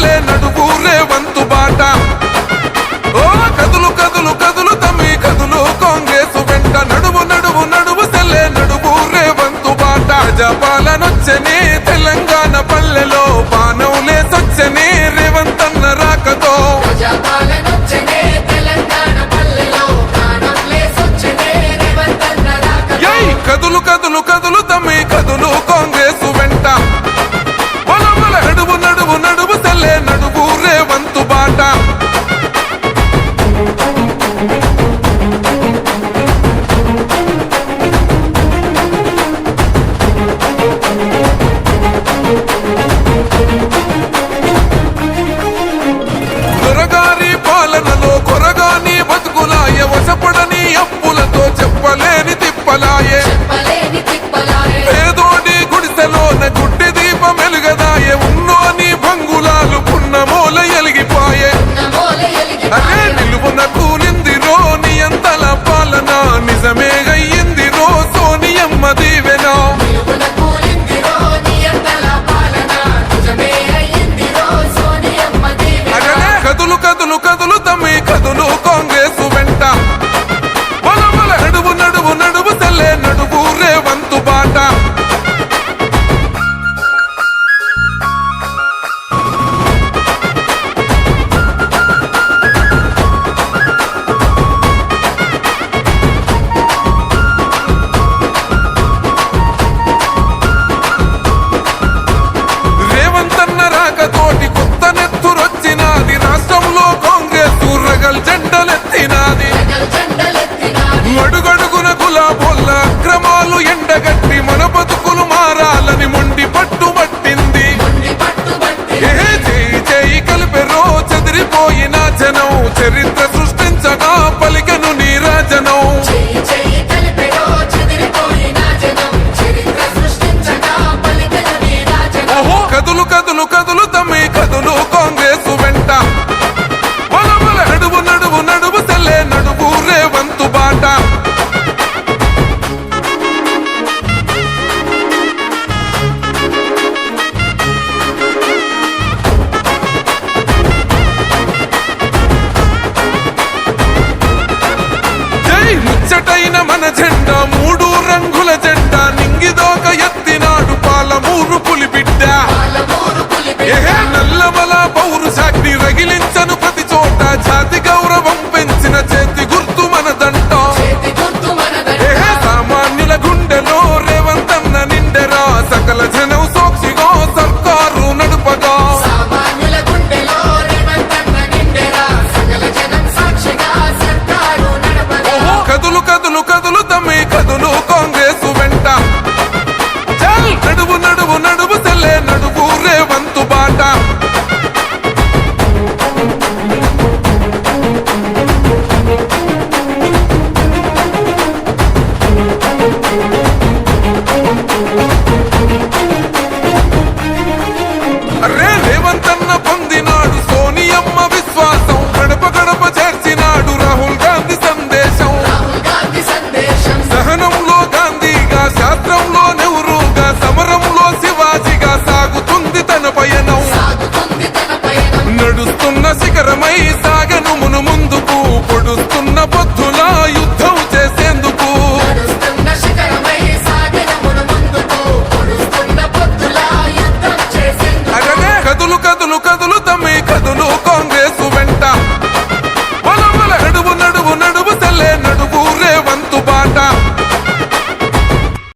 సెల్లే నడువు రేవంతు బాట ఓ కదులు కదులు కదులు తమ్మి కదులు కాంగ్రెసు వెంట నడువు నడువు నడువు సెల్లే నడువు రేవంతు బాట ప్రజాపాలనొచ్చని తెలంగాణ పల్లెలో పానవులే సొచ్చని రేవంతన్న రాకతో కదులు కదులు కదులు తమ్మి కదులు కాంగ్రెసు వెంట నడువు నడువు నడువు సెల్లే నడువు రేవంతు బాట దొరగారి పాలనలో కొరగాని బతుకులాయ వశపడని అప్పులతో చెప్పలేని తిప్పలాయే పేదోడి గుడిసెలోన గుడ్డి దీపం వెలుగదాయే ఉన్నోని భంగులాలు పున్నమూల ఎలిగిపాయే అదే నిలువున కూలిందిరో నియంతల పాలన నిజమే అయ్యిందిరో సోనియమ్మ దీవెన అగనే కదులు కదులు కదులు తమ్మి కదులు కాంగ్రెసు వెంట నడువు నడువు నడువు సెల్లే నడువు రేవంతు బాట రేవంతన్న రాకతోటి కొత్త నెత్తురొచ్చినాది రాష్ట్రంలో కాంగ్రెస్ రగల్ జెండలెత్తినాది అడుగడుగున గులాబోళ్ళ అక్రమాలు ఎండగట్టి మన బతుకులు మారాలని మొండి పట్టుబట్టింది చేయి కలిపెరో చెదిరిపోయిన జనం చరిత్ర సృష్టించగా పలికెను నీరాజనం కదులు కదులు కదులు తమ్మి కదులు కాంగ్రెసు వెంట నడువు నడువు నడువు సెల్లే నడువు రేవంతు బాట జై ముచ్చటైన మన జెండా మూడు రంగుల జెండా నింగిదోక ఎత్తినాడు పాలమూరు పులిబిడ్డ నల్లమల పౌరు శాఖని రగిలించను ప్రతి చోట జాతి గౌరవం పెంచిన చేతి గుర్తు మనదంట సామాన్యుల గుండెలో రేవంతన్న నిండెరా సకల జనం సాక్షిగా సర్కారు నడుపగా కదులు కదులు కదులు తమ్మి కదులు కాంగ్రెసు వెంట నడువు నడువు నడువు సెల్లే నడువు రేవంతు బాట అరే రేవంతన్న పొందినాడు సోనియమ్మ విశ్వాసం గడప గడప చేర్చినాడు రాహుల్ గాంధీ సందేశం సహనంలో గాంధీగా శాస్త్రంలో నెహ్రూగా సమరంలో శివాజీగా సాగుతుంది తన పయనం నడుస్తున్న శిఖరమై సాగను మును ముందుకు పొడుస్తున్న పొద్దుల యుద్ధ